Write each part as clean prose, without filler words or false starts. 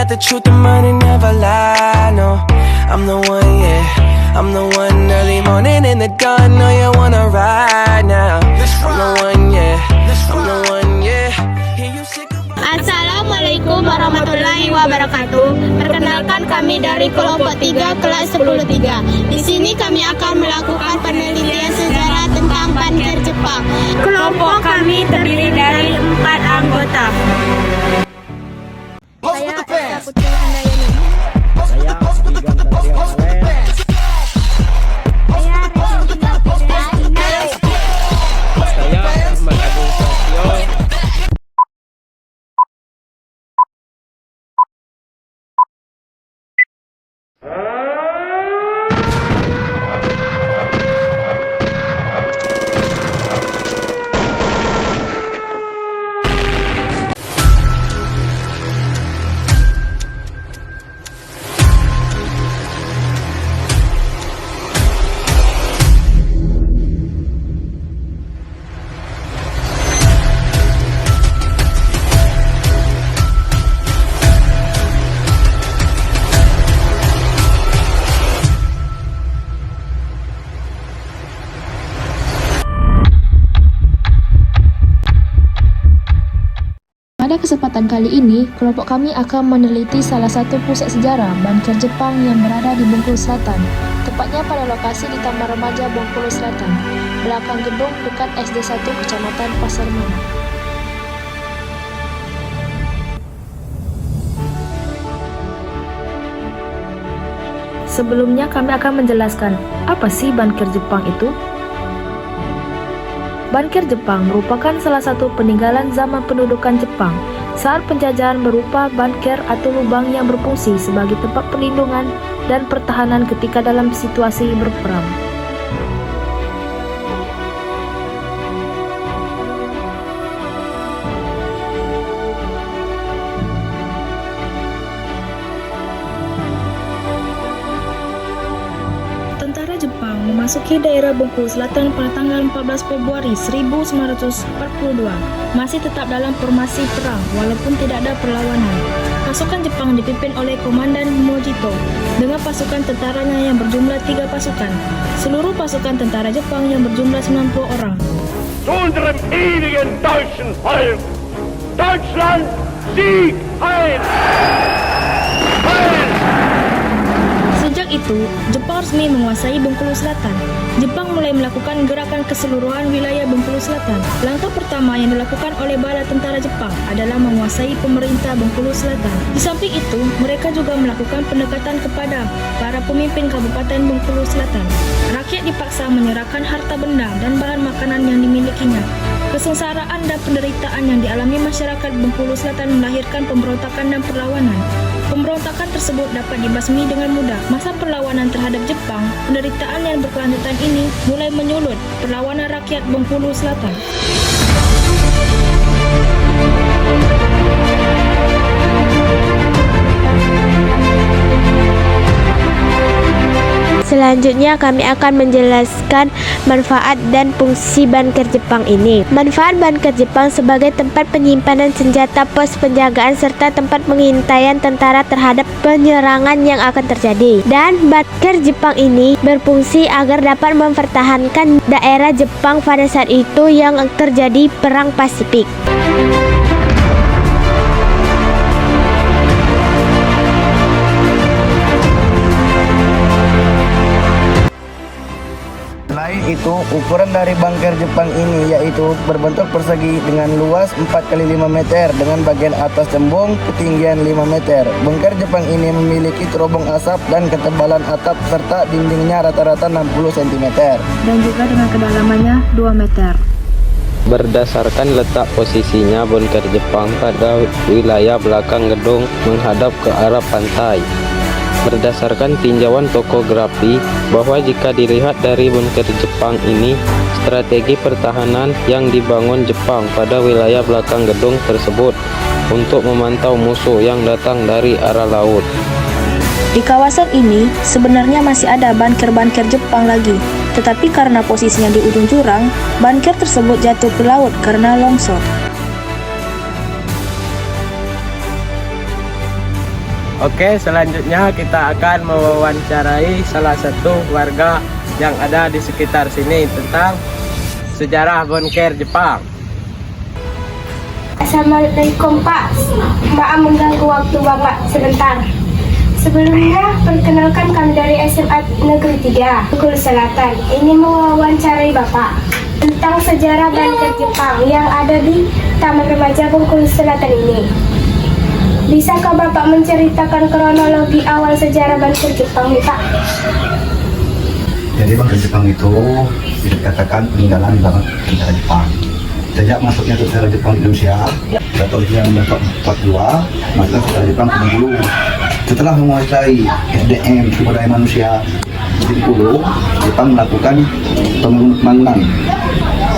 got the truth, the money never lie, no. I'm the one, yeah, I'm the one. Early morning in the dawn, know you wanna ride now. I'm the one, yeah, I'm the one, yeah. Hear you sick of... Assalamualaikum warahmatullahi wabarakatuh. Perkenalkan kami dari kelompok 3 kelas 10-3. Di sini kami akan melakukan penelitian sejarah tentang Banker Jepang. Kelompok kami terdiri dari 4 anggota. Saya Esa Putri Handayani. Saya Wigan Satria Valen. Saya Regina Fitriana. Saya Ahmad Agung Satrio. Pada kesempatan kali ini, kelompok kami akan meneliti salah satu pusat sejarah Banker Jepang yang berada di Bengkulu Selatan, tepatnya pada lokasi di Taman Remaja Bengkulu Selatan, belakang gedung dekat SD 1 Kecamatan Pasar Mana. Sebelumnya kami akan menjelaskan, apa sih Banker Jepang itu? Banker Jepang merupakan salah satu peninggalan zaman pendudukan Jepang saat penjajahan berupa banker atau lubang yang berfungsi sebagai tempat perlindungan dan pertahanan ketika dalam situasi berperang. Tentara Jepang memasuki daerah Bengkulu Selatan pada tanggal 14 Februari 1942, masih tetap dalam formasi perang walaupun tidak ada perlawanan. Pasukan Jepang dipimpin oleh Komandan Mojito dengan pasukan tentaranya yang berjumlah 3 pasukan. Seluruh pasukan tentara Jepang yang berjumlah 90 orang. Zu unserem ewigen deutschen Volk! Deutschland, Sieg heil! Heil! Sejak itu, Jepang resmi menguasai Bengkulu Selatan. Jepang mulai melakukan gerakan keseluruhan wilayah Bengkulu Selatan. Langkah pertama yang dilakukan oleh bala tentara Jepang adalah menguasai pemerintah Bengkulu Selatan. Di samping itu, mereka juga melakukan pendekatan kepada para pemimpin Kabupaten Bengkulu Selatan. Rakyat dipaksa menyerahkan harta benda dan bahan makanan yang dimilikinya. Kesengsaraan dan penderitaan yang dialami masyarakat Bengkulu Selatan melahirkan pemberontakan dan perlawanan. Pemberontakan tersebut dapat dibasmi dengan mudah. Masa perlawanan terhadap Jepang, penderitaan yang berkelanjutan ini mulai menyulut perlawanan rakyat Bengkulu Selatan. Selanjutnya kami akan menjelaskan manfaat dan fungsi Banker Jepang ini. Manfaat Banker Jepang sebagai tempat penyimpanan senjata, pos penjagaan, serta tempat pengintaian tentara terhadap penyerangan yang akan terjadi. Dan Banker Jepang ini berfungsi agar dapat mempertahankan daerah Jepang pada saat itu yang terjadi Perang Pasifik. Selain itu, ukuran dari banker Jepang ini yaitu berbentuk persegi dengan luas 4 x 5 meter dengan bagian atas cembung ketinggian 5 meter. Banker Jepang ini memiliki terobong asap dan ketebalan atap serta dindingnya rata-rata 60 cm. Dan juga dengan kedalamannya 2 meter. Berdasarkan letak posisinya, Banker Jepang pada wilayah belakang gedung menghadap ke arah pantai. Berdasarkan tinjauan topografi, bahwa jika dilihat dari Banker Jepang ini, strategi pertahanan yang dibangun Jepang pada wilayah belakang gedung tersebut untuk memantau musuh yang datang dari arah laut. Di kawasan ini sebenarnya masih ada banker-banker Jepang lagi, tetapi karena posisinya di ujung jurang, banker tersebut jatuh ke laut karena longsor. Oke, selanjutnya kita akan mewawancarai salah satu warga yang ada di sekitar sini tentang sejarah Bonker Jepang. Assalamualaikum Pak, maaf mengganggu waktu Bapak sebentar. Sebelumnya, perkenalkan kami dari SMA Negeri 3, Bengkulu Selatan. Ini mewawancarai Bapak tentang sejarah Banker Jepang yang ada di Taman Remaja Bengkulu Selatan ini. Bisakah Bapak menceritakan kronologi awal sejarah Banker Jepang nih Pak? Jadi Banker Jepang itu dikatakan peninggalan banget tentara Jepang. Sejak masuknya tentara Jepang di Indonesia, pada tahun 1942, masuklah tentara Jepang ke Bengkulu. Setelah menguasai SDM sumber daya manusia di Bengkulu, Jepang melakukan pembangunan,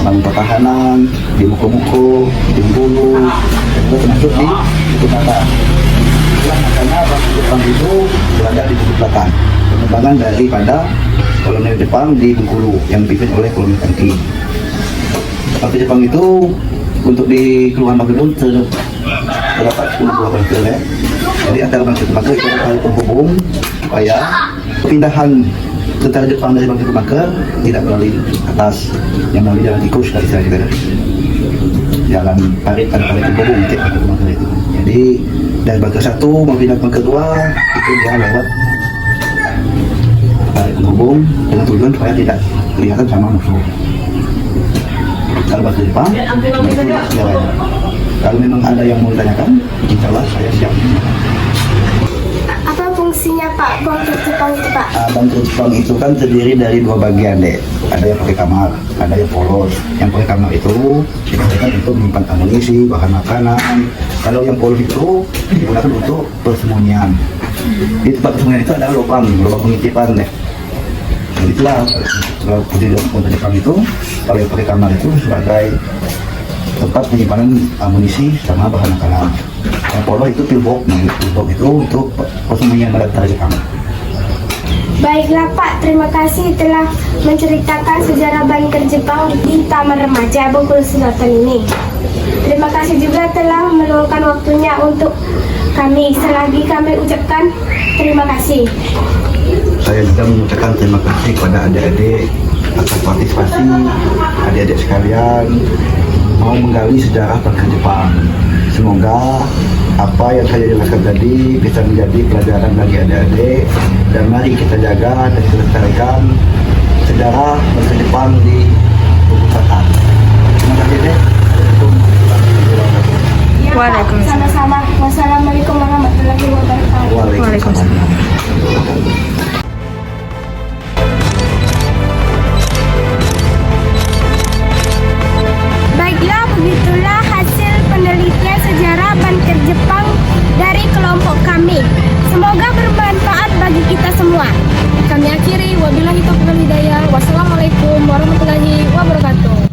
bangun pertahanan di Muko-Muko, di Bengkulu, juga termasuk di Bukit. Makanya Banker Jepang itu berada di Bukit Selatan. Pengembangan daripada kolonial Jepang di Bengkulu yang dipimpin oleh kolonial Tangki. Banker Jepang itu untuk di Kelurahan Bagedun terdapat 10 kelurahan kecil. Jadi antara Banker Jepang itu adalah penghubung supaya pindahan tentara Jepang dari Banker ke Banker tidak melalui atas, yang melalui jalan tikus dari sana juga. Jalan parit dan parit penghubung ke Banker itu. Jadi dari Banker 1 mau pindah ke Banker 2 itu dia lewat parit penghubung dengan tujuan supaya tidak kelihatan sama musuh. Kalau Banker Jepang, kalau memang ada yang mau ditanyakan, insya Allah saya siap. Apa fungsinya Pak Banker Jepang itu Pak? Banker Jepang itu kan terdiri dari 2 bagian deh. Ada yang pakai kamar, ada yang polos. Yang pakai kamar itu digunakan untuk menyimpan amunisi, bahan makanan. Kalau yang polos itu digunakan untuk persembunyian. Di tempat persembunyian itu ada lubang pengitipan deh. Nah, itulah kalau di Banker Jepang itu, kalau yang pakai kamar itu sebagai tempat penyimpanan amunisi sama bahan makanan. Yang polos itu pillbox, pillbox itu untuk persembunyian pada tentara Jepang. Baiklah Pak, terima kasih telah menceritakan sejarah Banker Jepang di Taman Remaja Bengkulu Selatan ini. Terima kasih juga telah meluangkan waktunya untuk kami. Selagi kami ucapkan terima kasih. Saya juga mengucapkan terima kasih kepada adik-adik atas partisipasi, adik-adik sekalian mau menggali sejarah Banker Jepang. Semoga apa yang saya jelaskan tadi bisa menjadi pelajaran bagi adik-adik, dan mari kita jaga dan kita lestarikan sejarah Banker Jepang di Bengkulu Selatan. Terima kasih deh. Waalaikumsalam. Sama-sama. Wassalamualaikum warahmatullahi wabarakatuh. Waalaikumsalam. Baiklah, begitulah hasil penelitian sejarah Banker Jepang dari kelompok kami. Semoga bermanfaat bagi kita semua. Kami akhiri, wabillahi taufiq wal hidayah. Wassalamualaikum warahmatullahi wabarakatuh.